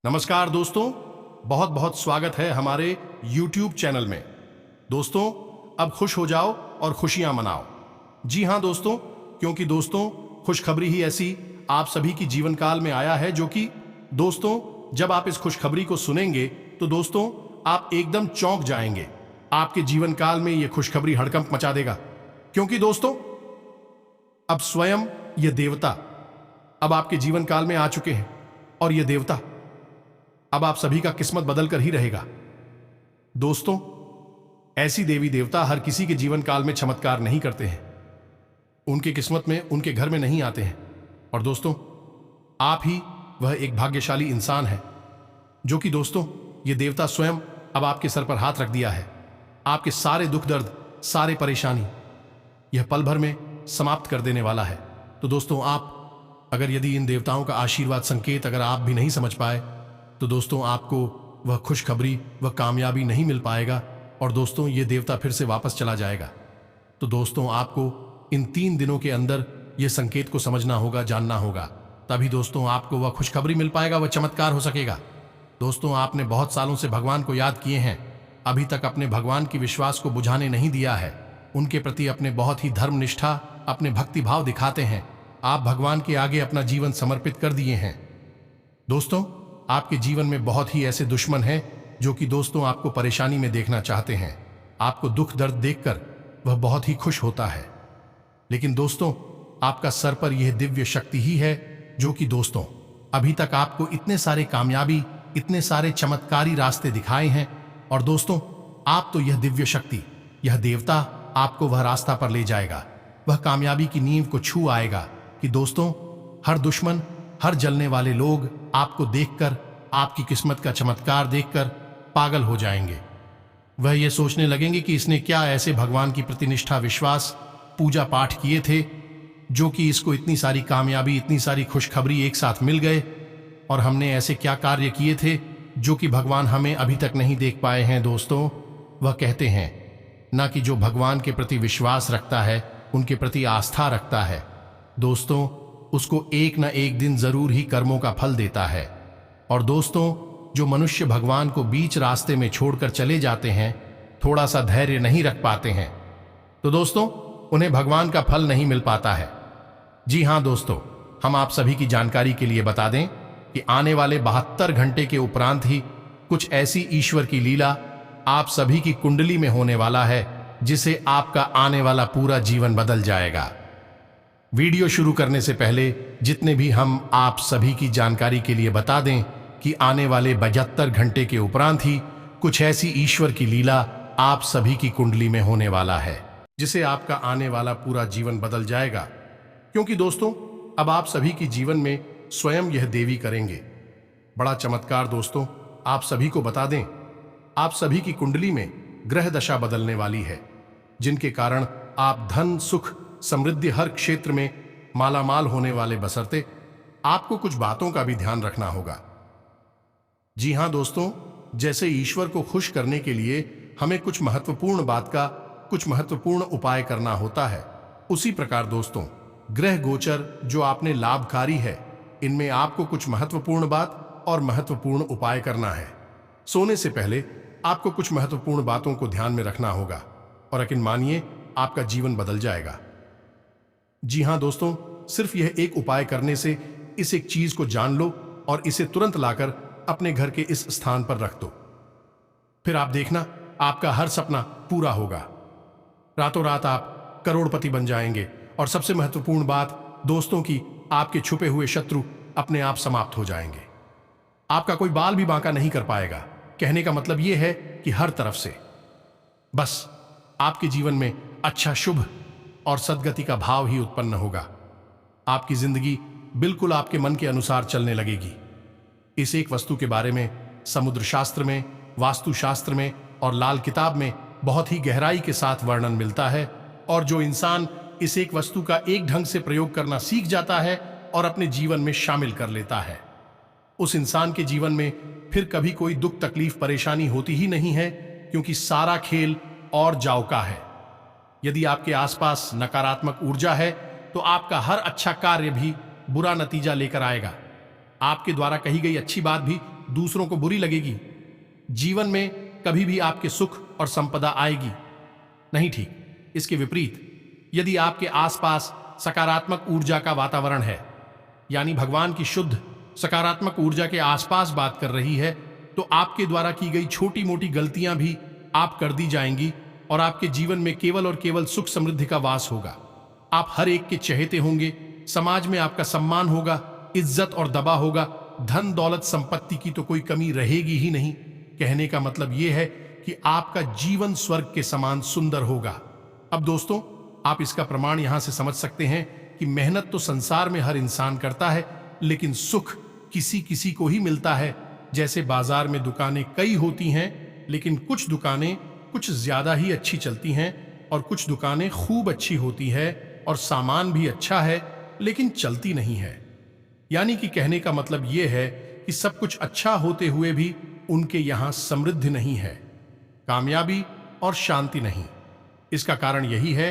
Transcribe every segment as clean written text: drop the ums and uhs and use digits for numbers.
नमस्कार दोस्तों, बहुत बहुत स्वागत है हमारे YouTube चैनल में। दोस्तों, अब खुश हो जाओ और खुशियां मनाओ। जी हां दोस्तों, क्योंकि दोस्तों खुशखबरी ही ऐसी आप सभी की जीवन काल में आया है जो कि दोस्तों जब आप इस खुशखबरी को सुनेंगे तो दोस्तों आप एकदम चौंक जाएंगे। आपके जीवन काल में यह खुशखबरी हड़कंप मचा देगा, क्योंकि दोस्तों अब स्वयं यह देवता अब आपके जीवन काल में आ चुके हैं और यह देवता अब आप सभी का किस्मत बदल कर ही रहेगा। दोस्तों, ऐसी देवी देवता हर किसी के जीवन काल में चमत्कार नहीं करते हैं, उनके किस्मत में उनके घर में नहीं आते हैं। और दोस्तों आप ही वह एक भाग्यशाली इंसान है जो कि दोस्तों ये देवता स्वयं अब आपके सर पर हाथ रख दिया है। आपके सारे दुख दर्द, सारे परेशानी यह पल भर में समाप्त कर देने वाला है। तो दोस्तों आप अगर यदि इन देवताओं का आशीर्वाद संकेत अगर आप भी नहीं समझ पाए तो दोस्तों आपको वह खुशखबरी, वह कामयाबी नहीं मिल पाएगा और दोस्तों ये देवता फिर से वापस चला जाएगा। तो दोस्तों आपको इन 3 दिनों के अंदर यह संकेत को समझना होगा, जानना होगा, तभी दोस्तों आपको वह खुशखबरी मिल पाएगा, वह चमत्कार हो सकेगा। दोस्तों आपने बहुत सालों से भगवान को याद किए हैं, अभी तक अपने भगवान की विश्वास को बुझाने नहीं दिया है, उनके प्रति अपने बहुत ही धर्मनिष्ठा, अपने भक्ति भाव दिखाते हैं। आप भगवान के आगे अपना जीवन समर्पित कर दिए हैं। दोस्तों आपके जीवन में बहुत ही ऐसे दुश्मन हैं जो कि दोस्तों आपको परेशानी में देखना चाहते हैं। आपको दुख दर्द देखकर वह बहुत ही खुश होता है, लेकिन दोस्तों आपका सर पर यह दिव्य शक्ति ही है जो कि दोस्तों अभी तक आपको इतने सारे कामयाबी, इतने सारे चमत्कारी रास्ते दिखाए हैं। और दोस्तों आप तो यह दिव्य शक्ति, यह देवता आपको वह रास्ता पर ले जाएगा, वह कामयाबी की नींव को छू आएगा कि दोस्तों हर दुश्मन, हर जलने वाले लोग आपको देखकर, आपकी किस्मत का चमत्कार देखकर पागल हो जाएंगे। वह ये सोचने लगेंगे कि इसने क्या ऐसे भगवान की प्रतिनिष्ठा, विश्वास, पूजा पाठ किए थे जो कि इसको इतनी सारी कामयाबी, इतनी सारी खुशखबरी एक साथ मिल गए, और हमने ऐसे क्या कार्य किए थे जो कि भगवान हमें अभी तक नहीं देख पाए हैं। दोस्तों वह कहते हैं ना कि जो भगवान के प्रति विश्वास रखता है, उनके प्रति आस्था रखता है, दोस्तों उसको एक न एक दिन जरूर ही कर्मों का फल देता है। और दोस्तों जो मनुष्य भगवान को बीच रास्ते में छोड़कर चले जाते हैं, थोड़ा सा धैर्य नहीं रख पाते हैं, तो दोस्तों उन्हें भगवान का फल नहीं मिल पाता है। जी हां दोस्तों, हम आप सभी की जानकारी के लिए बता दें कि आने वाले 72 घंटे के उपरांत ही कुछ ऐसी ईश्वर की लीला आप सभी की कुंडली में होने वाला है जिसे आपका आने वाला पूरा जीवन बदल जाएगा। वीडियो शुरू करने से पहले जितने भी हम आप सभी की जानकारी के लिए बता दें कि आने वाले 72 घंटे के उपरांत ही कुछ ऐसी ईश्वर की लीला आप सभी की कुंडली में होने वाला है जिसे आपका आने वाला पूरा जीवन बदल जाएगा। क्योंकि दोस्तों अब आप सभी की जीवन में स्वयं यह देवी करेंगे बड़ा चमत्कार। दोस्तों आप सभी को बता दें, आप सभी की कुंडली में ग्रह दशा बदलने वाली है, जिनके कारण आप धन, सुख, समृद्धि हर क्षेत्र में मालामाल होने वाले, बशर्ते आपको कुछ बातों का भी ध्यान रखना होगा। जी हां दोस्तों, जैसे ईश्वर को खुश करने के लिए हमें कुछ महत्वपूर्ण बात का, कुछ महत्वपूर्ण उपाय करना होता है, उसी प्रकार दोस्तों ग्रह गोचर जो आपने लाभकारी है, इनमें आपको कुछ महत्वपूर्ण बात और महत्वपूर्ण उपाय करना है। सोने से पहले आपको कुछ महत्वपूर्ण बातों को ध्यान में रखना होगा और यकीन मानिए आपका जीवन बदल जाएगा। जी हां दोस्तों, सिर्फ यह एक उपाय करने से इस एक चीज को जान लो और इसे तुरंत लाकर अपने घर के इस स्थान पर रख दो, फिर आप देखना आपका हर सपना पूरा होगा। रातों रात आप करोड़पति बन जाएंगे। और सबसे महत्वपूर्ण बात दोस्तों की आपके छुपे हुए शत्रु अपने आप समाप्त हो जाएंगे। आपका कोई बाल भी बांका नहीं कर पाएगा। कहने का मतलब यह है कि हर तरफ से बस आपके जीवन में अच्छा, शुभ और सद्गति का भाव ही उत्पन्न होगा। आपकी जिंदगी बिल्कुल आपके मन के अनुसार चलने लगेगी। इस एक वस्तु के बारे में समुद्र शास्त्र में, वास्तु शास्त्र में और लाल किताब में बहुत ही गहराई के साथ वर्णन मिलता है। और जो इंसान इस एक वस्तु का एक ढंग से प्रयोग करना सीख जाता है और अपने जीवन में शामिल कर लेता है, उस इंसान के जीवन में फिर कभी कोई दुख, तकलीफ, परेशानी होती ही नहीं है, क्योंकि सारा खेल और जाव का है। यदि आपके आसपास नकारात्मक ऊर्जा है तो आपका हर अच्छा कार्य भी बुरा नतीजा लेकर आएगा। आपके द्वारा कही गई अच्छी बात भी दूसरों को बुरी लगेगी। जीवन में कभी भी आपके सुख और संपदा आएगी नहीं। ठीक इसके विपरीत, यदि आपके आसपास सकारात्मक ऊर्जा का वातावरण है, यानी भगवान की शुद्ध सकारात्मक ऊर्जा के आसपास बात कर रही है, तो आपके द्वारा की गई छोटी मोटी गलतियां भी आप कर दी जाएंगी और आपके जीवन में केवल और केवल सुख समृद्धि का वास होगा। आप हर एक के चहेते होंगे, समाज में आपका सम्मान होगा, इज्जत और दबा होगा, धन दौलत संपत्ति की तो कोई कमी रहेगी ही नहीं। कहने का मतलब यह है कि आपका जीवन स्वर्ग के समान सुंदर होगा। अब दोस्तों, आप इसका प्रमाण यहां से समझ सकते हैं कि मेहनत तो संसार में हर इंसान करता है, लेकिन सुख किसी किसी को ही मिलता है। जैसे बाजार में दुकानें कई होती हैं, लेकिन कुछ दुकानें कुछ ज्यादा ही अच्छी चलती हैं और कुछ दुकानें खूब अच्छी होती है और सामान भी अच्छा है, लेकिन चलती नहीं है। यानी कि कहने का मतलब यह है कि सब कुछ अच्छा होते हुए भी उनके यहां समृद्धि नहीं है, कामयाबी और शांति नहीं। इसका कारण यही है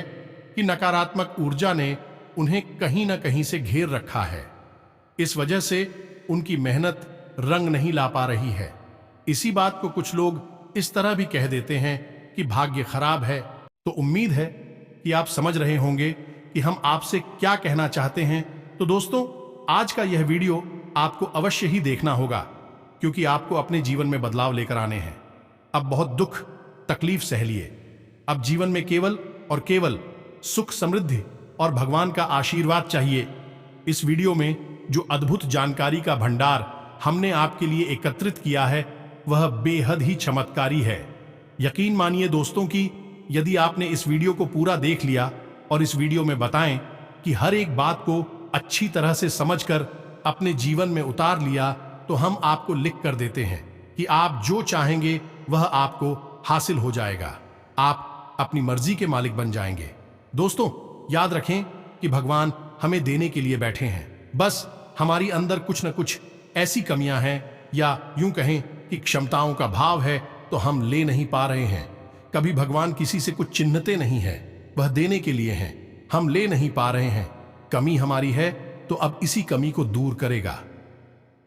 कि नकारात्मक ऊर्जा ने उन्हें कहीं ना कहीं से घेर रखा है। इस वजह से उनकी मेहनत रंग नहीं ला पा रही है। इसी बात को कुछ लोग इस तरह भी कह देते हैं कि भाग्य खराब है। तो उम्मीद है कि आप समझ रहे होंगे कि हम आपसे क्या कहना चाहते हैं। तो दोस्तों, आज का यह वीडियो आपको अवश्य ही देखना होगा, क्योंकि आपको अपने जीवन में बदलाव लेकर आने हैं। अब बहुत दुख तकलीफ सह लिए, अब जीवन में केवल और केवल सुख समृद्धि और भगवान का आशीर्वाद चाहिए। इस वीडियो में जो अद्भुत जानकारी का भंडार हमने आपके लिए एकत्रित किया है, वह बेहद ही चमत्कारी है। यकीन मानिए दोस्तों कि यदि आपने इस वीडियो को पूरा देख लिया और इस वीडियो में बताएं कि हर एक बात को अच्छी तरह से समझकर अपने जीवन में उतार लिया, तो हम आपको लिख कर देते हैं कि आप जो चाहेंगे वह आपको हासिल हो जाएगा। आप अपनी मर्जी के मालिक बन जाएंगे। दोस्तों, याद रखें कि भगवान हमें देने के लिए बैठे हैं। बस हमारी अंदर कुछ न कुछ ऐसी कमियां हैं, या यूं कहें कि क्षमताओं का भाव है, तो हम ले नहीं पा रहे हैं। कभी भगवान किसी से कुछ चिन्हते नहीं है, वह देने के लिए हैं, हम ले नहीं पा रहे हैं। कमी हमारी है, तो अब इसी कमी को दूर करेगा।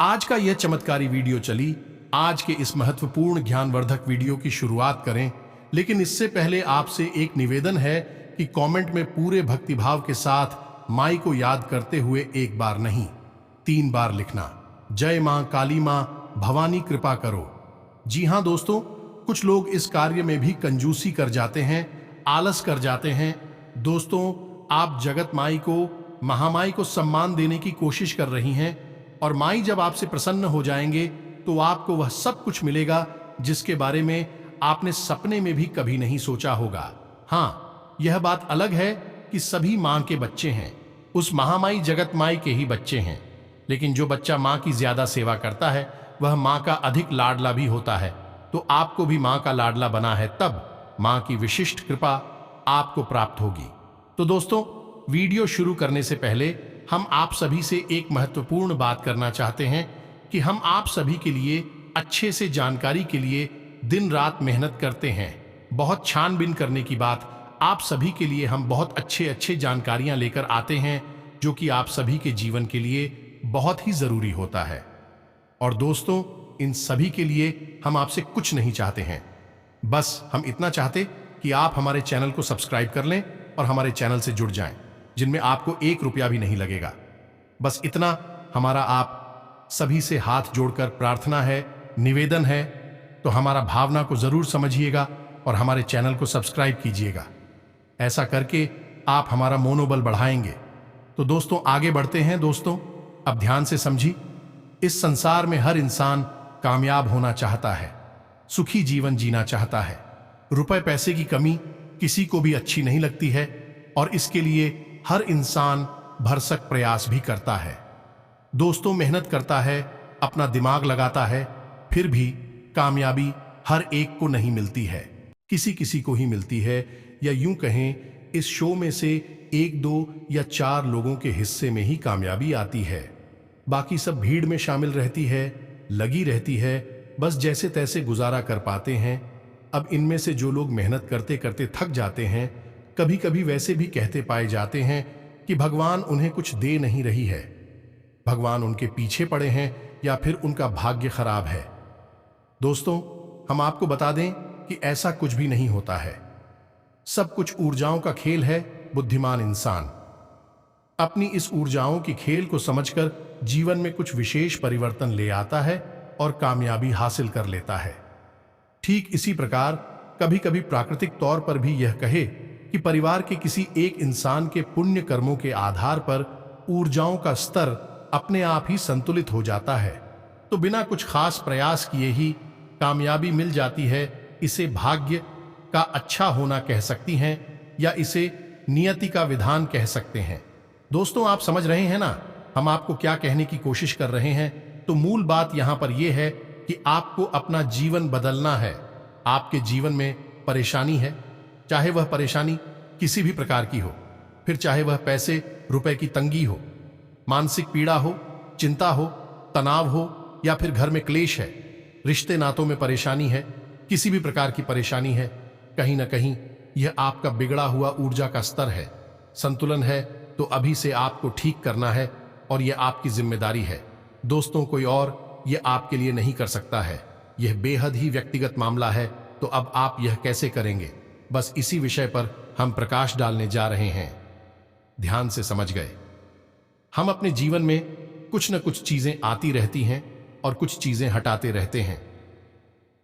आज का यह चमत्कारी वीडियो चली। आज के इस महत्वपूर्ण ज्ञानवर्धक वीडियो की शुरुआत करें, लेकिन इससे पहले आपसे एक निवेदन है कि कमेंट में पूरे भक्तिभाव के साथ माई को याद करते हुए एक बार नहीं 3 बार लिखना, जय मां काली मां भवानी कृपा करो। जी हां दोस्तों, कुछ लोग इस कार्य में भी कंजूसी कर जाते हैं, आलस कर जाते हैं। दोस्तों, आप जगत माई को, महामाई को सम्मान देने की कोशिश कर रही हैं, और माई जब आपसे प्रसन्न हो जाएंगे तो आपको वह सब कुछ मिलेगा जिसके बारे में आपने सपने में भी कभी नहीं सोचा होगा। हाँ, यह बात अलग है कि सभी मां के बच्चे हैं, उस महामाई जगत माई के ही बच्चे हैं, लेकिन जो बच्चा मां की ज्यादा सेवा करता है वह मां का अधिक लाडला भी होता है। तो आपको भी मां का लाडला बना है, तब मां की विशिष्ट कृपा आपको प्राप्त होगी। तो दोस्तों, वीडियो शुरू करने से पहले हम आप सभी से एक महत्वपूर्ण बात करना चाहते हैं कि हम आप सभी के लिए अच्छे से जानकारी के लिए दिन रात मेहनत करते हैं। बहुत छानबीन करने की बात, आप सभी के लिए हम बहुत अच्छे जानकारियां लेकर आते हैं, जो कि आप सभी के जीवन के लिए बहुत ही जरूरी होता है। और दोस्तों, इन सभी के लिए हम आपसे कुछ नहीं चाहते हैं, बस हम इतना चाहते कि आप हमारे चैनल को सब्सक्राइब कर लें और हमारे चैनल से जुड़ जाएं, जिनमें आपको 1 रुपया भी नहीं लगेगा। बस इतना हमारा आप सभी से हाथ जोड़कर प्रार्थना है, निवेदन है। तो हमारा भावना को जरूर समझिएगा और हमारे चैनल को सब्सक्राइब कीजिएगा। ऐसा करके आप हमारा मनोबल बढ़ाएंगे। तो दोस्तों, आगे बढ़ते हैं। दोस्तों, अब ध्यान से समझिए, इस संसार में हर इंसान कामयाब होना चाहता है, सुखी जीवन जीना चाहता है। रुपए पैसे की कमी किसी को भी अच्छी नहीं लगती है, और इसके लिए हर इंसान भरसक प्रयास भी करता है। दोस्तों, मेहनत करता है, अपना दिमाग लगाता है, फिर भी कामयाबी हर एक को नहीं मिलती है, किसी किसी को ही मिलती है। या यूं कहें, इस शो में से 1, 2 या 4 लोगों के हिस्से में ही कामयाबी आती है। बाकी सब भीड़ में शामिल रहती है, लगी रहती है, बस जैसे तैसे गुजारा कर पाते हैं। अब इनमें से जो लोग मेहनत करते करते थक जाते हैं, कभी कभी वैसे भी कहते पाए जाते हैं कि भगवान उन्हें कुछ दे नहीं रही है, भगवान उनके पीछे पड़े हैं, या फिर उनका भाग्य खराब है। दोस्तों, हम आपको बता दें कि ऐसा कुछ भी नहीं होता है। सब कुछ ऊर्जाओं का खेल है। बुद्धिमान इंसान अपनी इस ऊर्जाओं की खेल को समझकर जीवन में कुछ विशेष परिवर्तन ले आता है और कामयाबी हासिल कर लेता है। ठीक इसी प्रकार कभी कभी प्राकृतिक तौर पर भी यह कहे कि परिवार के किसी एक इंसान के पुण्य कर्मों के आधार पर ऊर्जाओं का स्तर अपने आप ही संतुलित हो जाता है, तो बिना कुछ खास प्रयास किए ही कामयाबी मिल जाती है। इसे भाग्य का अच्छा होना कह सकती हैं या इसे नियति का विधान कह सकते हैं। दोस्तों, आप समझ रहे हैं ना हम आपको क्या कहने की कोशिश कर रहे हैं? तो मूल बात यहां पर यह है कि आपको अपना जीवन बदलना है। आपके जीवन में परेशानी है, चाहे वह परेशानी किसी भी प्रकार की हो, फिर चाहे वह पैसे रुपए की तंगी हो, मानसिक पीड़ा हो, चिंता हो, तनाव हो या फिर घर में क्लेश है, रिश्ते नातों में परेशानी है, किसी भी प्रकार की परेशानी है, कहीं ना कहीं यह आपका बिगड़ा हुआ ऊर्जा का स्तर है। संतुलन है तो अभी से आपको ठीक करना है और यह आपकी जिम्मेदारी है। दोस्तों, कोई और यह आपके लिए नहीं कर सकता है। यह बेहद ही व्यक्तिगत मामला है। तो अब आप यह कैसे करेंगे, बस इसी विषय पर हम प्रकाश डालने जा रहे हैं। ध्यान से समझ गए? हम अपने जीवन में कुछ न कुछ चीजें आती रहती हैं और कुछ चीजें हटाते रहते हैं।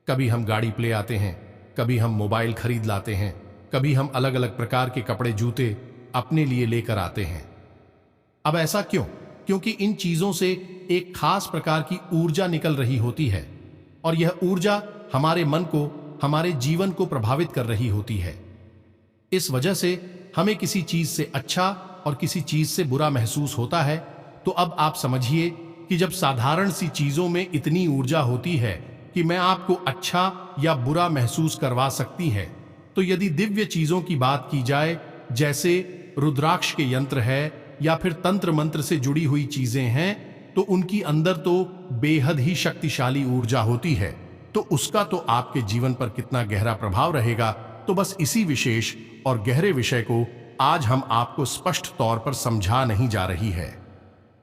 कभी हम गाड़ी ले आते हैं, कभी हम मोबाइल खरीद लाते हैं, कभी हम अलग अलग प्रकार के कपड़े जूते अपने लिए लेकर आते हैं। अब ऐसा क्यों? क्योंकि इन चीजों से एक खास प्रकार की ऊर्जा निकल रही होती है और यह ऊर्जा हमारे मन को, हमारे जीवन को प्रभावित कर रही होती है। इस वजह से हमें किसी चीज से अच्छा और किसी चीज से बुरा महसूस होता है। तो अब आप समझिए कि जब साधारण सी चीजों में इतनी ऊर्जा होती है कि मैं आपको अच्छा या बुरा महसूस करवा सकती है, तो यदि दिव्य चीजों की बात की जाए, जैसे रुद्राक्ष के यंत्र है या फिर तंत्र मंत्र से जुड़ी हुई चीजें हैं, तो उनकी अंदर तो बेहद ही शक्तिशाली ऊर्जा होती है। तो उसका तो आपके जीवन पर कितना गहरा प्रभाव रहेगा। तो बस इसी विशेष और गहरे विषय को आज हम आपको स्पष्ट तौर पर समझा नहीं जा रही है।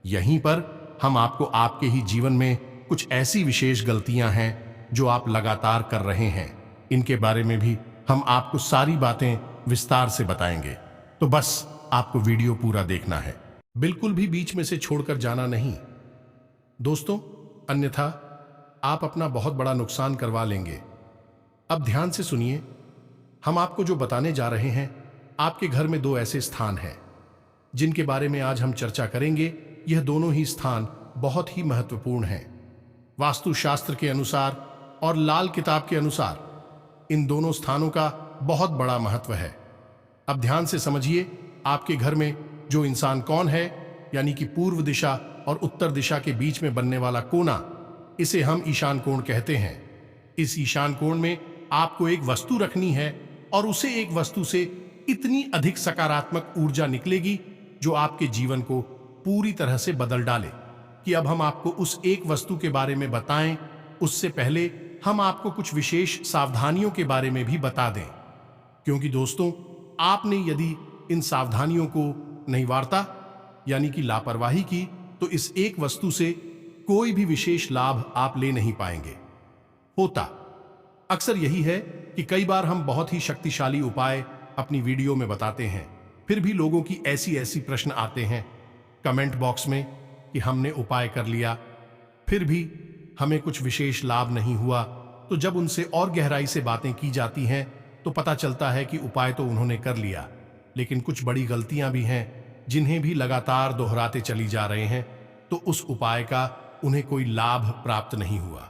यहीं पर हम आपको आपके ही जीवन में कुछ ऐसी विशेष गलतियां हैं जो आप लगातार कर रहे हैं, इनके बारे में भी हम आपको सारी बातें विस्तार से बताएंगे। तो बस आपको वीडियो पूरा देखना है, बिल्कुल भी बीच में से छोड़कर जाना नहीं दोस्तों, अन्यथा आप अपना बहुत बड़ा नुकसान करवा लेंगे। अब ध्यान से सुनिए, हम आपको जो बताने जा रहे हैं, आपके घर में दो ऐसे स्थान हैं जिनके बारे में आज हम चर्चा करेंगे। यह दोनों ही स्थान बहुत ही महत्वपूर्ण हैं। वास्तुशास्त्र के अनुसार और लाल किताब के अनुसार इन दोनों स्थानों का बहुत बड़ा महत्व है। अब ध्यान से समझिए, आपके घर में जो इंसान कौन है, यानी कि पूर्व दिशा और उत्तर दिशा के बीच में बनने वाला कोना, इसे हम ईशान कोण कहते हैं। इस ईशान कोण में आपको एक वस्तु रखनी है और उसे एक वस्तु से इतनी अधिक सकारात्मक ऊर्जा निकलेगी जो आपके जीवन को पूरी तरह से बदल डाले। कि अब हम आपको उस एक वस्तु के बारे में बताएं, उससे पहले हम आपको कुछ विशेष सावधानियों के बारे में भी बता दें, क्योंकि दोस्तों, आपने यदि इन सावधानियों को नहीं वारता, यानी कि लापरवाही की, तो इस एक वस्तु से कोई भी विशेष लाभ आप ले नहीं पाएंगे। होता अक्सर यही है कि कई बार हम बहुत ही शक्तिशाली उपाय अपनी वीडियो में बताते हैं, फिर भी लोगों की ऐसी प्रश्न आते हैं कमेंट बॉक्स में कि हमने उपाय कर लिया, फिर भी हमें कुछ विशेष लाभ नहीं हुआ। तो जब उनसे और गहराई से बातें की जाती हैं तो पता चलता है कि उपाय तो उन्होंने कर लिया, लेकिन कुछ बड़ी गलतियां भी हैं जिन्हें भी लगातार दोहराते चली जा रहे हैं, तो उस उपाय का उन्हें कोई लाभ प्राप्त नहीं हुआ।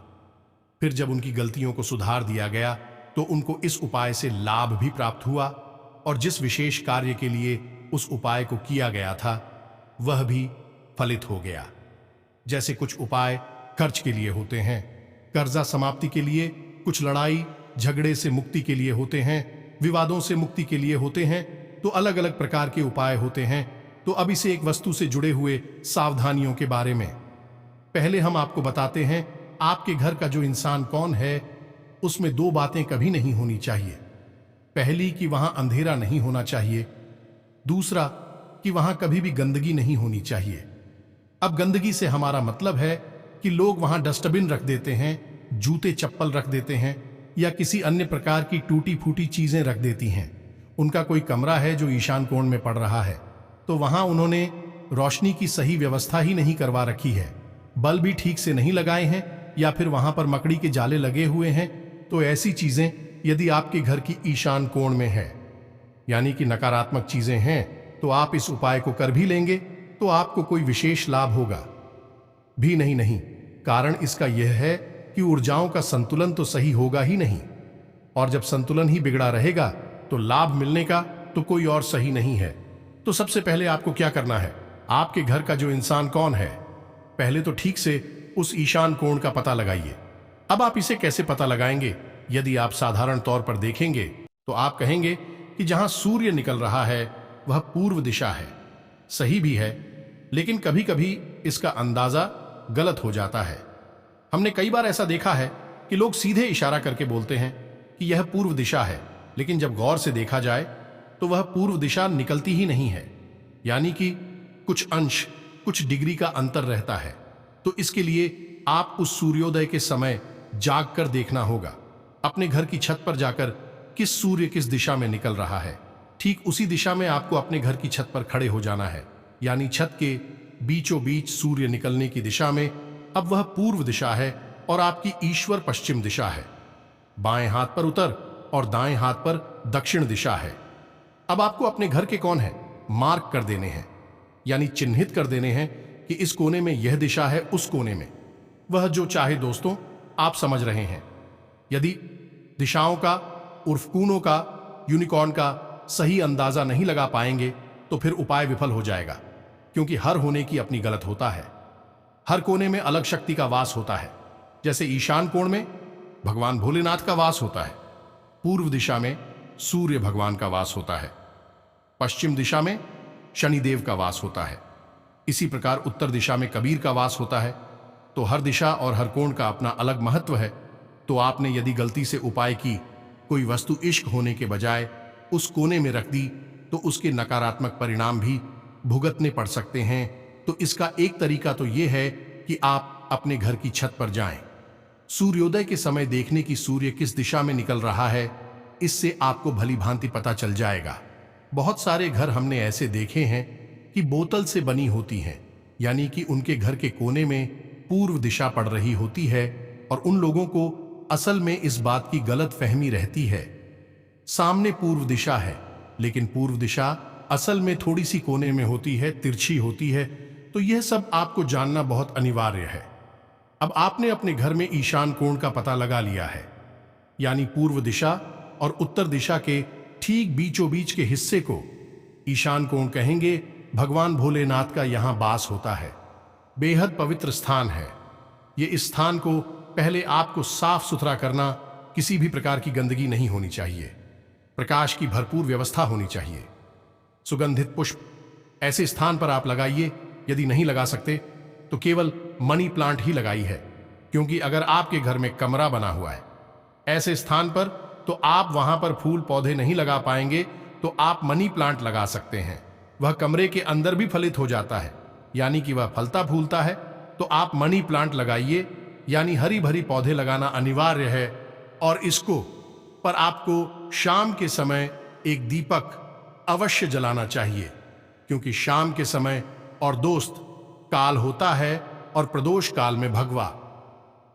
फिर जब उनकी गलतियों को सुधार दिया गया तो उनको इस उपाय से लाभ भी प्राप्त हुआ और जिस विशेष कार्य के लिए उस उपाय को किया गया था वह भी फलित हो गया। जैसे कुछ उपाय खर्च के लिए होते हैं, कर्जा समाप्ति के लिए, कुछ लड़ाई झगड़े से मुक्ति के लिए होते हैं, विवादों से मुक्ति के लिए होते हैं, तो अलग अलग प्रकार के उपाय होते हैं। तो अब इसे एक वस्तु से जुड़े हुए सावधानियों के बारे में पहले हम आपको बताते हैं। आपके घर का जो इंसान कौन है, उसमें दो बातें कभी नहीं होनी चाहिए। पहली कि वहां अंधेरा नहीं होना चाहिए, दूसरा कि वहां कभी भी गंदगी नहीं होनी चाहिए। अब गंदगी से हमारा मतलब है कि लोग वहां डस्टबिन रख देते हैं, जूते चप्पल रख देते हैं या किसी अन्य प्रकार की टूटी फूटी चीजें रख देती हैं। उनका कोई कमरा है जो ईशान कोण में पड़ रहा है, तो वहां उन्होंने रोशनी की सही व्यवस्था ही नहीं करवा रखी है, बल्ब भी ठीक से नहीं लगाए हैं या फिर वहां पर मकड़ी के जाले लगे हुए हैं। तो ऐसी चीजें यदि आपके घर की ईशान कोण में है, यानी कि नकारात्मक चीजें हैं, तो आप इस उपाय को कर भी लेंगे तो आपको कोई विशेष लाभ होगा भी नहीं। कारण इसका यह है कि ऊर्जाओं का संतुलन तो सही होगा ही नहीं, और जब संतुलन ही बिगड़ा रहेगा तो लाभ मिलने का तो कोई और सही नहीं है। तो सबसे पहले आपको क्या करना है, आपके घर का जो इंसान कौन है, पहले तो ठीक से उस ईशान कोण का पता लगाइए। अब आप इसे कैसे पता लगाएंगे? यदि आप साधारण तौर पर देखेंगे तो आप कहेंगे कि जहां सूर्य निकल रहा है वह पूर्व दिशा है। सही भी है, लेकिन कभी कभी इसका अंदाजा गलत हो जाता है। हमने कई बार ऐसा देखा है कि लोग सीधे इशारा करके बोलते हैं कि यह पूर्व दिशा है, लेकिन जब गौर से देखा जाए तो वह पूर्व दिशा निकलती ही नहीं है, यानी कि कुछ अंश, कुछ डिग्री का अंतर रहता है। तो इसके लिए आप उस सूर्योदय के समय जाग कर देखना होगा। अपने घर की छत पर जाकर किस सूर्य किस दिशा में निकल रहा है, ठीक उसी दिशा में आपको अपने घर की छत पर खड़े हो जाना है, यानी छत के बीचों बीच सूर्य निकलने की दिशा में अब वह पूर्व दिशा है और आपकी ईश्वर पश्चिम दिशा है। बाएं हाथ पर उत्तर और दाएं हाथ पर दक्षिण दिशा है। अब आपको अपने घर के कौन है मार्क कर देने हैं, यानी चिन्हित कर देने हैं कि इस कोने में यह दिशा है, उस कोने में वह जो चाहे। दोस्तों, आप समझ रहे हैं। यदि दिशाओं का, उर्फ कोनों का, यूनिकॉर्न का सही अंदाजा नहीं लगा पाएंगे तो फिर उपाय विफल हो जाएगा, क्योंकि हर होने की अपनी गलत होता है। हर कोने में अलग शक्ति का वास होता है। जैसे ईशान कोण में भगवान भोलेनाथ का वास होता है, पूर्व दिशा में सूर्य भगवान का वास होता है, पश्चिम दिशा में शनिदेव का वास होता है, इसी प्रकार उत्तर दिशा में कबीर का वास होता है। तो हर दिशा और हर कोण का अपना अलग महत्व है। तो आपने यदि गलती से उपाय की, कोई वस्तु इश्क होने के बजाय उस कोने में रख दी, तो उसके नकारात्मक परिणाम भी भुगतने पड़ सकते हैं। तो इसका एक तरीका तो यह है कि आप अपने घर की छत पर जाएं, सूर्योदय के समय देखने की सूर्य किस दिशा में निकल रहा है, इससे आपको भली भांति पता चल जाएगा। बहुत सारे घर हमने ऐसे देखे हैं कि बोतल से बनी होती हैं, यानी कि उनके घर के कोने में पूर्व दिशा पड़ रही होती है, और उन लोगों को असल में इस बात की गलत फहमी रहती है। सामने पूर्व दिशा है, लेकिन पूर्व दिशा असल में थोड़ी सी कोने में होती है, तिरछी होती है। तो यह सब आपको जानना बहुत अनिवार्य है। अब आपने अपने घर में ईशान कोण का पता लगा लिया है, यानी पूर्व दिशा और उत्तर दिशा के ठीक बीचों बीच के हिस्से को ईशान कोण कहेंगे। भगवान भोलेनाथ का यहां वास होता है, बेहद पवित्र स्थान है। ये इस स्थान को पहले आपको साफ सुथरा करना, किसी भी प्रकार की गंदगी नहीं होनी चाहिए, प्रकाश की भरपूर व्यवस्था होनी चाहिए। सुगंधित पुष्प ऐसे स्थान पर आप लगाइए। यदि नहीं लगा सकते तो केवल मनी प्लांट ही लगाई है, क्योंकि अगर आपके घर में कमरा बना हुआ है ऐसे स्थान पर, तो आप वहां पर फूल पौधे नहीं लगा पाएंगे। तो आप मनी प्लांट लगा सकते हैं, वह कमरे के अंदर भी फलित हो जाता है, यानी कि वह फलता फूलता है। तो आप मनी प्लांट लगाइए, यानी हरी भरी पौधे लगाना अनिवार्य है। और इसको पर आपको शाम के समय एक दीपक अवश्य जलाना चाहिए, क्योंकि शाम के समय और दोस्त काल होता है, और प्रदोष काल में भगवा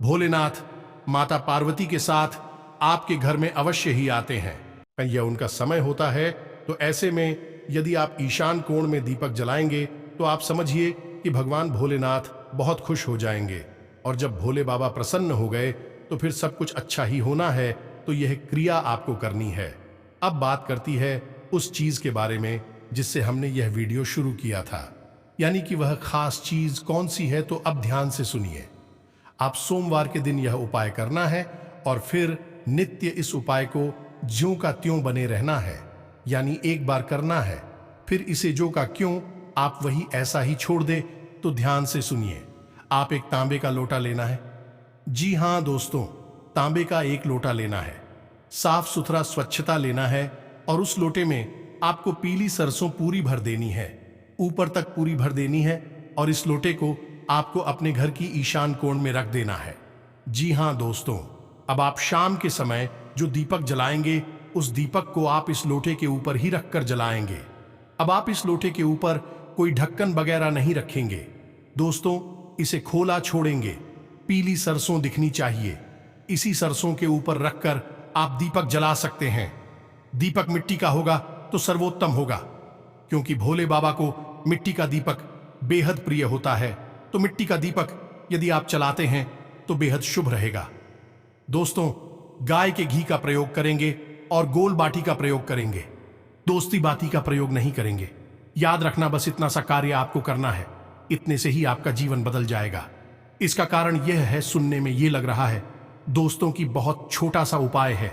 भोलेनाथ माता पार्वती के साथ आपके घर में अवश्य ही आते हैं। यह उनका समय होता है। तो ऐसे में यदि आप ईशान कोण में दीपक जलाएंगे तो आप समझिए कि भगवान भोलेनाथ बहुत खुश हो जाएंगे, और जब भोले बाबा प्रसन्न हो गए तो फिर सब कुछ अच्छा ही होना है। तो यह क्रिया आपको करनी है। अब बात करती है उस चीज के बारे में जिससे हमने यह वीडियो शुरू किया था, यानी कि वह खास चीज कौन सी है। तो अब ध्यान से सुनिए। आप सोमवार के दिन यह उपाय करना है, और फिर नित्य इस उपाय को ज्यों का त्यों बने रहना है, यानी एक बार करना है, फिर इसे जो का क्यों आप वही ऐसा ही छोड़ दे। तो ध्यान से सुनिए। आप एक तांबे का लोटा लेना है। जी हां दोस्तों, तांबे का एक लोटा लेना है, साफ सुथरा स्वच्छता लेना है, और उस लोटे में आपको पीली सरसों पूरी भर देनी है, ऊपर तक पूरी भर देनी है। और इस लोटे को आपको अपने घर की ईशान कोण में रख देना है। जी हाँ दोस्तों, अब आप शाम के समय जो दीपक जलाएंगे, उस दीपक को आप इस लोटे के ऊपर ही रखकर जलाएंगे। अब आप इस लोटे के ऊपर कोई ढक्कन वगैरह नहीं रखेंगे दोस्तों, इसे खोला छोड़ेंगे। पीली सरसों दिखनी चाहिए। इसी सरसों के ऊपर रखकर आप दीपक जला सकते हैं। दीपक मिट्टी का होगा तो सर्वोत्तम होगा, क्योंकि भोले बाबा को मिट्टी का दीपक बेहद प्रिय होता है। तो मिट्टी का दीपक यदि आप चलाते हैं तो बेहद शुभ रहेगा। दोस्तों, गाय के घी का प्रयोग करेंगे और गोल बाटी का प्रयोग करेंगे। दोस्ती बाती का प्रयोग नहीं करेंगे। याद रखना, बस इतना सा कार्य आपको करना है। इतने से ही आपका जीवन बदल जाएगा। इसका कारण यह है, सुनने में यह लग रहा है दोस्तों की बहुत छोटा सा उपाय है।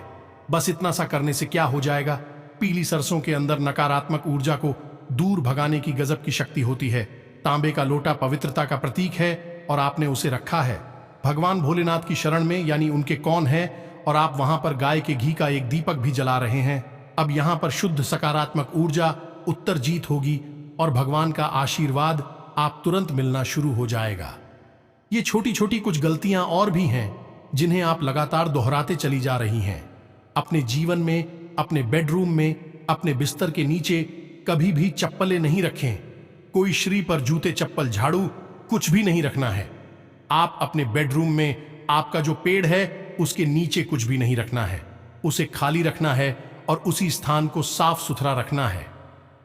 बस इतना सा करने से क्या हो जाएगा, पीली सरसों के अंदर नकारात्मक ऊर्जा को दूर भगाने की गजब की शक्ति होती है। तांबे का लोटा पवित्रता का प्रतीक है और आपने उसे रखा है भगवान भोलेनाथ की शरण में, यानी उनके कौन है, और आप वहां पर गाय के घी का एक दीपक भी जला रहे हैं। अब यहां पर शुद्ध सकारात्मक ऊर्जा उत्तर जीत होगी और भगवान का आशीर्वाद आप तुरंत मिलना शुरू हो जाएगा। ये छोटी छोटी कुछ गलतियां और भी हैं जिन्हें आप लगातार दोहराते चली जा रही हैं। अपने जीवन में, अपने बेडरूम में, अपने बिस्तर के नीचे कभी भी चप्पलें नहीं रखें। कोई श्री पर जूते, चप्पल, झाड़ू कुछ भी नहीं रखना है। आप अपने बेडरूम में आपका जो पेड़ है उसके नीचे कुछ भी नहीं रखना है। उसे खाली रखना है और उसी स्थान को साफ सुथरा रखना है।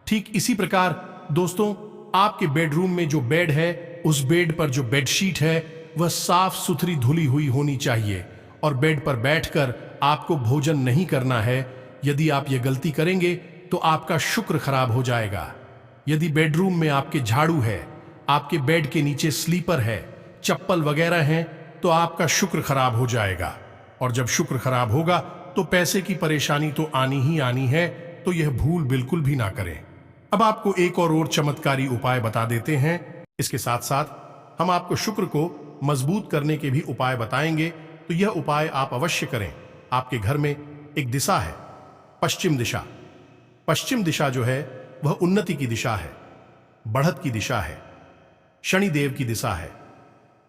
ठीक इसी प्रकार दोस्तों, आपके बेडरूम में जो बेड है, उस बेड पर जो बेडशीट है वह साफ सुथरी धुली हुई होनी चाहिए। और बेड पर बैठकर आपको भोजन नहीं करना है। यदि आप ये गलती करेंगे तो आपका शुक्र खराब हो जाएगा। यदि बेडरूम में आपके झाड़ू है, आपके बेड के नीचे स्लीपर है, चप्पल वगैरह हैं, तो आपका शुक्र खराब हो जाएगा। और जब शुक्र खराब होगा तो पैसे की परेशानी तो आनी ही आनी है। तो यह भूल बिल्कुल भी ना करें। अब आपको एक और चमत्कारी उपाय बता देते हैं। इसके साथ साथ हम आपको शुक्र को मजबूत करने के भी उपाय बताएंगे। तो यह उपाय आप अवश्य करें। आपके घर में एक दिशा है, पश्चिम दिशा। पश्चिम दिशा जो है वह उन्नति की दिशा है, बढ़त की दिशा है, शनिदेव की दिशा है।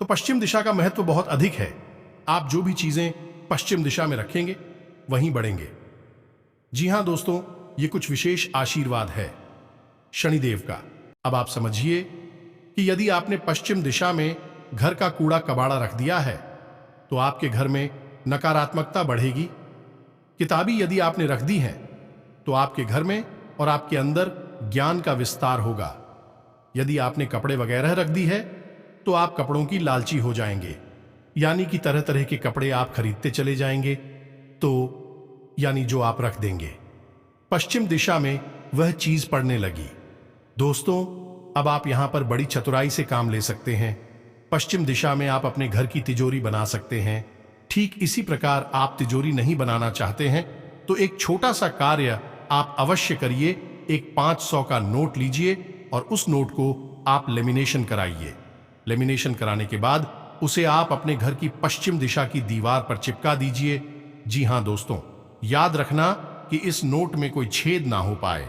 तो पश्चिम दिशा का महत्व बहुत अधिक है। आप जो भी चीजें पश्चिम दिशा में रखेंगे वहीं बढ़ेंगे। जी हां दोस्तों, ये कुछ विशेष आशीर्वाद है शनिदेव का। अब आप समझिए कि यदि आपने पश्चिम दिशा में घर का कूड़ा कबाड़ा रख दिया है तो आपके घर में नकारात्मकता बढ़ेगी। किताबी यदि आपने रख दी है तो आपके घर में और आपके अंदर ज्ञान का विस्तार होगा। यदि आपने कपड़े वगैरह रख दी है तो आप कपड़ों की लालची हो जाएंगे, यानी कि तरह तरह के कपड़े आप खरीदते चले जाएंगे। तो यानी जो आप रख देंगे पश्चिम दिशा में वह चीज पड़ने लगी। दोस्तों, अब आप यहां पर बड़ी चतुराई से काम ले सकते हैं। पश्चिम दिशा में आप अपने घर की तिजोरी बना सकते हैं। ठीक इसी प्रकार आप तिजोरी नहीं बनाना चाहते हैं तो एक छोटा सा कार्य आप अवश्य करिए। एक 500 का नोट लीजिए और उस नोट को आप लेमिनेशन कराइए। लेमिनेशन कराने के बाद उसे आप अपने घर की पश्चिम दिशा की दीवार पर चिपका दीजिए। जी हां दोस्तों, याद रखना कि इस नोट में कोई छेद ना हो पाए।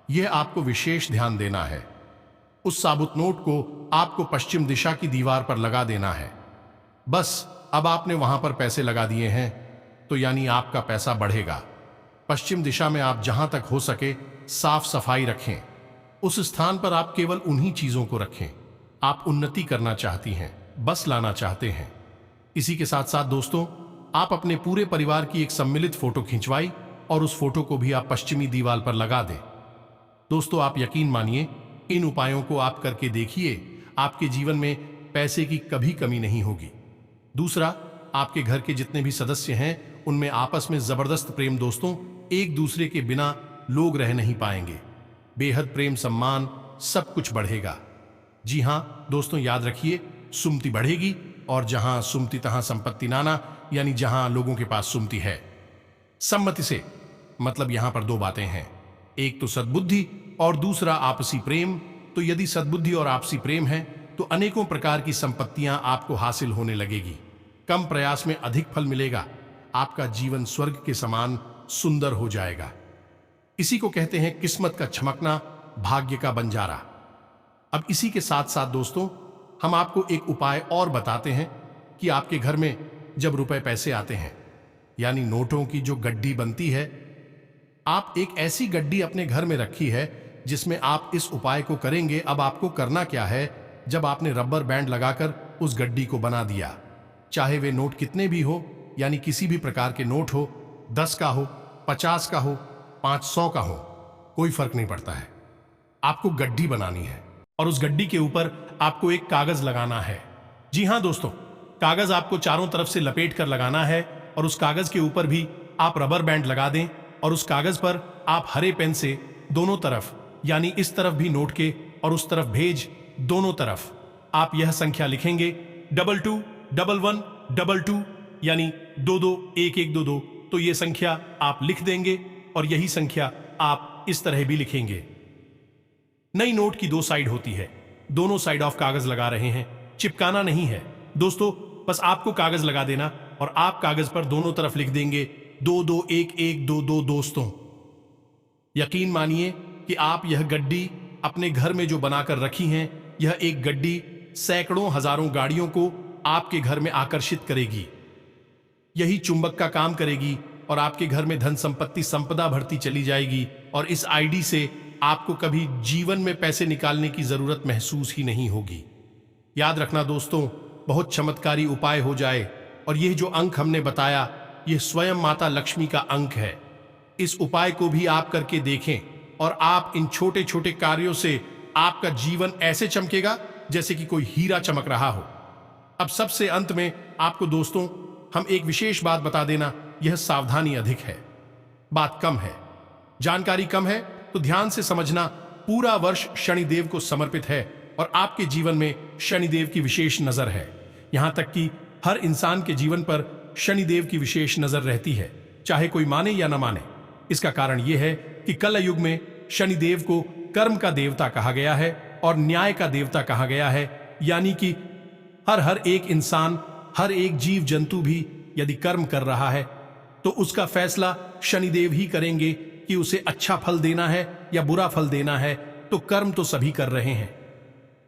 यह आपको विशेष ध्यान देना है। उस साबुत नोट को आपको पश्चिम दिशा की दीवार पर लगा देना है। बस अब आपने वहां पर पैसे लगा दिए हैं तो यानी आपका पैसा बढ़ेगा। पश्चिम दिशा में आप जहां तक हो सके साफ सफाई रखें। उस स्थान पर आप केवल उन्हीं चीजों को रखें आप उन्नति करना चाहती हैं, बस लाना चाहते हैं। इसी के साथ साथ दोस्तों, आप अपने पूरे परिवार की एक सम्मिलित फोटो खिंचवाई और उस फोटो को भी आप पश्चिमी दीवार पर लगा दें। दोस्तों, आप यकीन मानिए, इन उपायों को आप करके देखिए, आपके जीवन में पैसे की कभी कमी नहीं होगी। दूसरा, आपके घर के जितने भी सदस्य हैं उनमें आपस में जबरदस्त प्रेम। दोस्तों, एक दूसरे के बिना लोग रह नहीं पाएंगे। बेहद प्रेम, सम्मान, सब कुछ बढ़ेगा। जी हां दोस्तों, याद रखिए, सुमति बढ़ेगी और जहां सुमति तहां संपत्ति नाना, यानी जहां लोगों के पास सुमति है। सम्मति से मतलब यहां पर दो बातें हैं, एक तो सद्बुद्धि और दूसरा आपसी प्रेम। तो यदि सद्बुद्धि और आपसी प्रेम है तो अनेकों प्रकार की संपत्तियां आपको हासिल होने लगेगी। कम प्रयास में अधिक फल मिलेगा। आपका जीवन स्वर्ग के समान सुंदर हो जाएगा। इसी को कहते हैं किस्मत का चमकना, भाग्य का बंजारा। अब इसी के साथ साथ दोस्तों, हम आपको एक उपाय और बताते हैं कि आपके घर में जब रुपए पैसे आते हैं, यानी नोटों की जो गड्डी बनती है, आप एक ऐसी गड्डी अपने घर में रखी है जिसमें आप इस उपाय को करेंगे। अब आपको करना क्या है, जब आपने रबर बैंड लगाकर उस गड्डी को बना दिया, चाहे वे नोट कितने भी हो, यानी किसी भी प्रकार के नोट हो, 10 का हो, 50 का हो, 500 का हो, कोई फर्क नहीं पड़ता है। आपको गड्डी बनानी है और उस गड्डी के ऊपर आपको एक कागज लगाना है। जी हां दोस्तों, कागज आपको चारों तरफ से लपेट कर लगाना है और उस कागज के ऊपर भी आप रबर बैंड लगा दें और उस कागज पर आप हरे पेन से दोनों तरफ, यानी इस तरफ भी नोट के और उस तरफ भेज, दोनों तरफ आप यह संख्या लिखेंगे 221122, यानी 221122। तो ये संख्या आप लिख देंगे और यही संख्या आप इस तरह भी लिखेंगे। नई नोट की 2 साइड होती है, दोनों साइड ऑफ कागज लगा रहे हैं, चिपकाना नहीं है दोस्तों, बस आपको कागज लगा देना और आप कागज पर दोनों तरफ लिख देंगे 221122 दोस्तों। यकीन मानिए कि आप यह गड्डी अपने घर में जो बनाकर रखी हैं, यह एक गड्डी सैकड़ों हजारों गाड़ियों को आपके घर में आकर्षित करेगी। यही चुंबक का काम करेगी और आपके घर में धन संपत्ति संपदा बढ़ती चली जाएगी और इस आईडी से आपको कभी जीवन में पैसे निकालने की जरूरत महसूस ही नहीं होगी। याद रखना दोस्तों, बहुत चमत्कारी उपाय हो जाए और यह जो अंक हमने बताया, यह स्वयं माता लक्ष्मी का अंक है। इस उपाय को भी आप करके देखें और आप इन छोटे छोटे कार्यों से आपका जीवन ऐसे चमकेगा जैसे कि कोई हीरा चमक रहा हो। अब सबसे अंत में आपको दोस्तों हम एक विशेष बात बता देना, यह सावधानी अधिक है, बात कम है, जानकारी कम है, तो ध्यान से समझना। पूरा वर्ष शनिदेव को समर्पित है और आपके जीवन में शनिदेव की विशेष नजर है। यहां तक कि हर इंसान के जीवन पर शनिदेव की विशेष नजर रहती है, चाहे कोई माने या न माने। इसका कारण यह है कि कल युग में शनिदेव को कर्म का देवता कहा गया है और न्याय का देवता कहा गया है, यानी कि हर एक इंसान, हर एक जीव जंतु भी यदि कर्म कर रहा है तो उसका फैसला शनिदेव ही करेंगे कि उसे अच्छा फल देना है या बुरा फल देना है। तो कर्म तो सभी कर रहे हैं,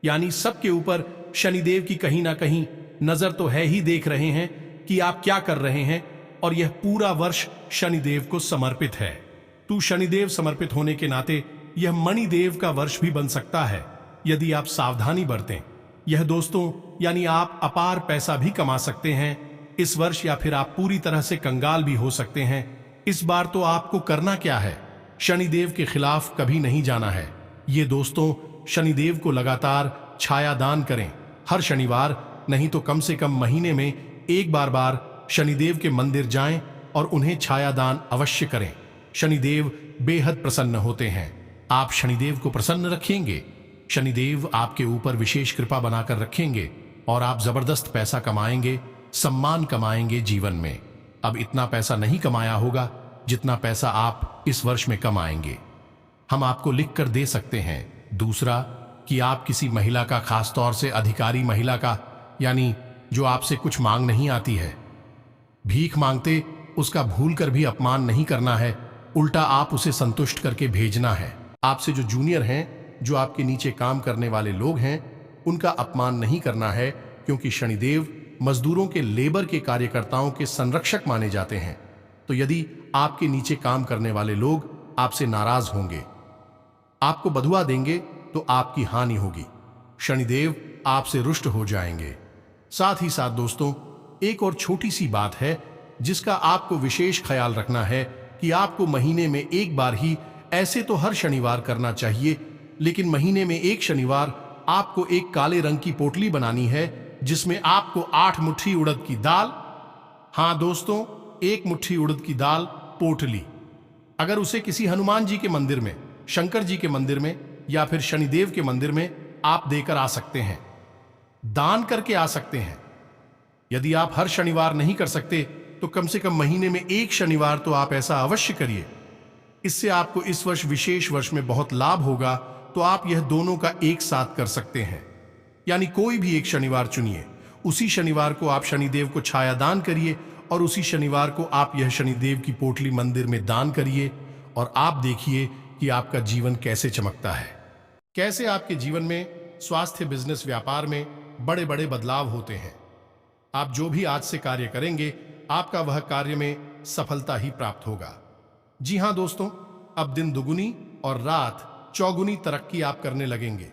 यानी सबके ऊपर शनिदेव की कहीं ना कहीं नजर तो है ही, देख रहे हैं कि आप क्या कर रहे हैं और यह पूरा वर्ष शनिदेव को समर्पित है। तो शनिदेव समर्पित होने के नाते यह मणिदेव का वर्ष भी बन सकता है यदि आप सावधानी बरतें। यह दोस्तों, यानी आप अपार पैसा भी कमा सकते हैं इस वर्ष, या फिर आप पूरी तरह से कंगाल भी हो सकते हैं। इस बार तो आपको करना क्या है, शनिदेव के खिलाफ कभी नहीं जाना है। ये दोस्तों, शनिदेव को लगातार छाया दान करें हर शनिवार, नहीं तो कम से कम महीने में एक बार शनिदेव के मंदिर जाएं और उन्हें छाया दान अवश्य करें। शनिदेव बेहद प्रसन्न होते हैं। आप शनिदेव को प्रसन्न रखेंगे, शनिदेव आपके ऊपर विशेष कृपा बनाकर रखेंगे और आप जबरदस्त पैसा कमाएंगे, सम्मान कमाएंगे जीवन में। अब इतना पैसा नहीं कमाया होगा जितना पैसा आप इस वर्ष में कमाएंगे, हम आपको लिख कर दे सकते हैं। दूसरा कि आप किसी महिला का, खास तौर से अधिकारी महिला का, यानी जो आपसे कुछ मांग नहीं आती है, भीख मांगते उसका भूल कर भी अपमान नहीं करना है, उल्टा आप उसे संतुष्ट करके भेजना है। आपसे जो जूनियर हैं, जो आपके नीचे काम करने वाले लोग हैं, उनका अपमान नहीं करना है, क्योंकि शनिदेव मजदूरों के, लेबर के, कार्यकर्ताओं के संरक्षक माने जाते हैं। तो यदि आपके नीचे काम करने वाले लोग आपसे नाराज होंगे, आपको बधुआ देंगे, तो आपकी हानि होगी, शनिदेव आपसे रुष्ट हो जाएंगे। साथ ही साथ दोस्तों, एक और छोटी सी बात है जिसका आपको विशेष ख्याल रखना है कि आपको महीने में एक बार ही, ऐसे तो हर शनिवार करना चाहिए, लेकिन महीने में एक शनिवार आपको एक काले रंग की पोटली बनानी है जिसमें आपको 8 मुट्ठी उड़द की दाल, हां दोस्तों, 1 मुट्ठी उड़द की दाल पोटली, अगर उसे किसी हनुमान जी के मंदिर में, शंकर जी के मंदिर में या फिर शनिदेव के मंदिर में आप देकर आ सकते हैं, दान करके आ सकते हैं। यदि आप हर शनिवार नहीं कर सकते तो कम से कम महीने में एक शनिवार तो आप ऐसा अवश्य करिए। इससे आपको इस वर्ष, विशेष वर्ष में बहुत लाभ होगा। तो आप यह दोनों का एक साथ कर सकते हैं, यानी कोई भी एक शनिवार चुनिए, उसी शनिवार को आप शनिदेव को छाया दान करिए और उसी शनिवार को आप यह शनिदेव की पोटली मंदिर में दान करिए और आप देखिए कि आपका जीवन कैसे चमकता है, कैसे आपके जीवन में स्वास्थ्य, बिजनेस, व्यापार में बड़े बड़े बदलाव होते हैं। आप जो भी आज से कार्य करेंगे, आपका वह कार्य में सफलता ही प्राप्त होगा। जी हां दोस्तों, अब दिन दुगुनी और रात चौगुनी तरक्की आप करने लगेंगे।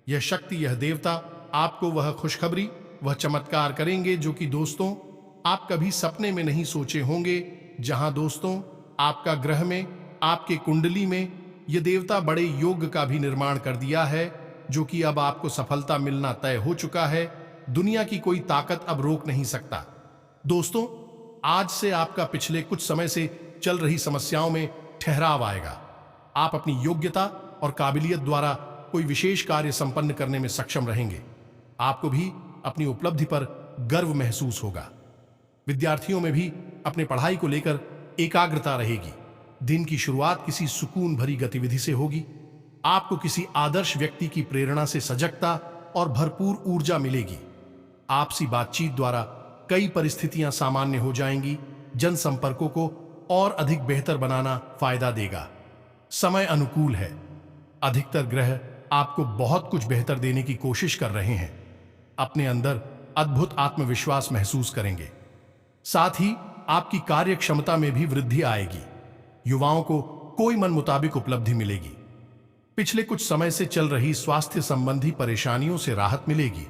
यह शक्ति, यह देवता आपको वह खुशखबरी, वह चमत्कार करेंगे जो कि दोस्तों आप कभी सपने में नहीं सोचे होंगे। जहां दोस्तों आपका ग्रह में, आपके कुंडली में यह देवता बड़े योग का भी निर्माण कर दिया है, जो कि अब आपको सफलता मिलना तय हो चुका है। दुनिया की कोई ताकत अब रोक नहीं सकता। दोस्तों, आज से आपका पिछले कुछ समय से चल रही समस्याओं में ठहराव आएगा। आप अपनी योग्यता और काबिलियत द्वारा कोई विशेष कार्य संपन्न करने में सक्षम रहेंगे। आपको भी अपनी उपलब्धि पर गर्व महसूस होगा। विद्यार्थियों में भी अपने पढ़ाई को लेकर एकाग्रता रहेगी। दिन की शुरुआत किसी सुकून भरी गतिविधि से होगी। आपको किसी आदर्श व्यक्ति की प्रेरणा से सजगता और भरपूर ऊर्जा मिलेगी। आपसी बातचीत द्वारा कई परिस्थितियां सामान्य हो जाएंगी। जनसंपर्कों को और अधिक बेहतर बनाना फायदा देगा। समय अनुकूल है। अधिकतर ग्रह आपको बहुत कुछ बेहतर देने की कोशिश कर रहे हैं। अपने अंदर अद्भुत आत्मविश्वास महसूस करेंगे। साथ ही आपकी कार्य क्षमता में भी वृद्धि आएगी। युवाओं को कोई मन मुताबिक उपलब्धि मिलेगी। पिछले कुछ समय से चल रही स्वास्थ्य संबंधी परेशानियों से राहत मिलेगी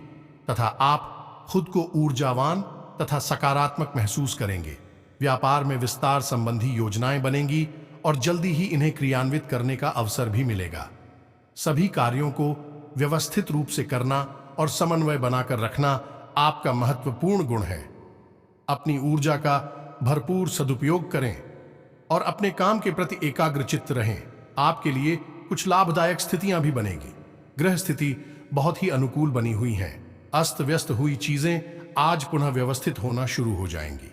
तथा आप खुद को ऊर्जावान तथा सकारात्मक महसूस करेंगे। व्यापार में विस्तार संबंधी योजनाएं बनेंगी और जल्दी ही इन्हें क्रियान्वित करने का अवसर भी मिलेगा। सभी कार्यों को व्यवस्थित रूप से करना और समन्वय बनाकर रखना आपका महत्वपूर्ण गुण है। अपनी ऊर्जा का भरपूर सदुपयोग करें और अपने काम के प्रति एकाग्रचित्त रहें। आपके लिए कुछ लाभदायक स्थितियां भी बनेगी। ग्रह स्थिति बहुत ही अनुकूल बनी हुई है। अस्त व्यस्त हुई चीजें आज पुनः व्यवस्थित होना शुरू हो जाएंगी।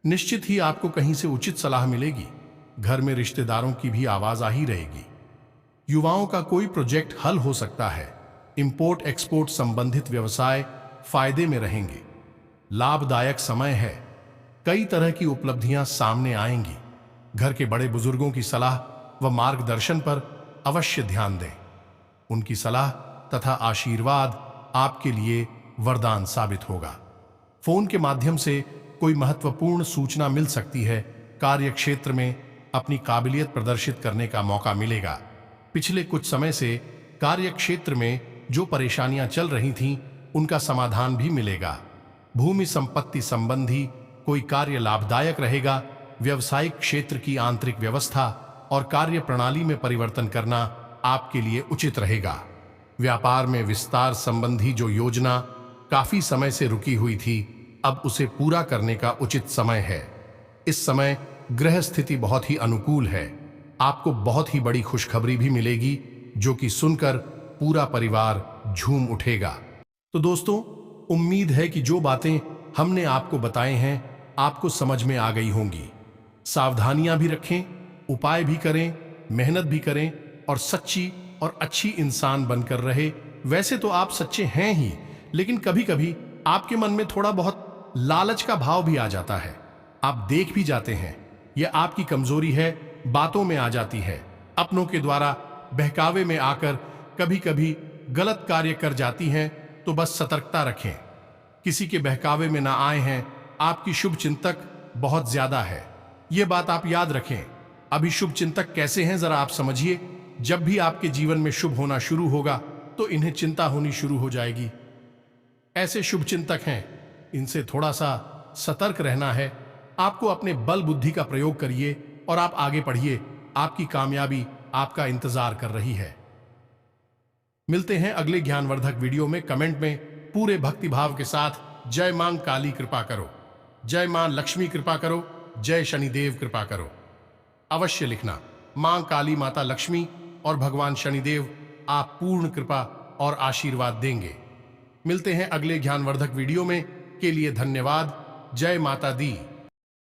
निश्चित ही आपको कहीं से उचित सलाह मिलेगी। घर में रिश्तेदारों की भी आवाज आ ही रहेगी। युवाओं का कोई प्रोजेक्ट हल हो सकता है। इंपोर्ट एक्सपोर्ट संबंधित व्यवसाय फायदे में रहेंगे। लाभदायक समय है। कई तरह की उपलब्धियां सामने आएंगी। घर के बड़े बुजुर्गों की सलाह व मार्गदर्शन पर अवश्य ध्यान दें। उनकी सलाह तथा आशीर्वाद आपके लिए वरदान साबित होगा। फोन के माध्यम से कोई महत्वपूर्ण सूचना मिल सकती है। कार्य क्षेत्र में अपनी काबिलियत प्रदर्शित करने का मौका मिलेगा। पिछले कुछ समय से कार्य क्षेत्र में जो परेशानियां चल रही थीं, उनका समाधान भी मिलेगा। भूमि संपत्ति संबंधी कोई कार्य लाभदायक रहेगा। व्यवसायिक क्षेत्र की आंतरिक व्यवस्था और कार्य प्रणाली में परिवर्तन करना आपके लिए उचित रहेगा। व्यापार में विस्तार संबंधी जो योजना काफी समय से रुकी हुई थी, अब उसे पूरा करने का उचित समय है। इस समय ग्रह स्थिति बहुत ही अनुकूल है। आपको बहुत ही बड़ी खुशखबरी भी मिलेगी, जो कि सुनकर पूरा परिवार झूम उठेगा। तो दोस्तों, उम्मीद है कि जो बातें हमने आपको बताए हैं, आपको समझ में आ गई होंगी। सावधानियां भी रखें, उपाय भी करें, मेहनत भी करें और सच्ची और अच्छी इंसान बनकर रहे। वैसे तो आप सच्चे हैं ही, लेकिन कभी कभी आपके मन में थोड़ा बहुत लालच का भाव भी आ जाता है। आप देख भी जाते हैं, यह आपकी कमजोरी है। बातों में आ जाती है। अपनों के द्वारा बहकावे में आकर कभी कभी गलत कार्य कर जाती हैं, तो बस सतर्कता रखें। किसी के बहकावे में ना आए हैं। आपकी शुभ चिंतक बहुत ज्यादा है, यह बात आप याद रखें। अभी शुभ चिंतक कैसे हैं जरा आप समझिए। जब भी आपके जीवन में शुभ होना शुरू होगा, तो इन्हें चिंता होनी शुरू हो जाएगी। ऐसे शुभ चिंतक हैं, इनसे थोड़ा सा सतर्क रहना है। आपको अपने बल बुद्धि का प्रयोग करिए और आप आगे बढ़िए। आपकी कामयाबी आपका इंतजार कर रही है। मिलते हैं अगले ज्ञानवर्धक वीडियो में। कमेंट में पूरे भक्ति भाव के साथ जय मां काली कृपा करो, जय मां लक्ष्मी कृपा करो, जय शनिदेव कृपा करो अवश्य लिखना। मां काली, माता लक्ष्मी और भगवान शनिदेव आप पूर्ण कृपा और आशीर्वाद देंगे। मिलते हैं अगले ज्ञानवर्धक वीडियो में। के लिए धन्यवाद। जय माता दी।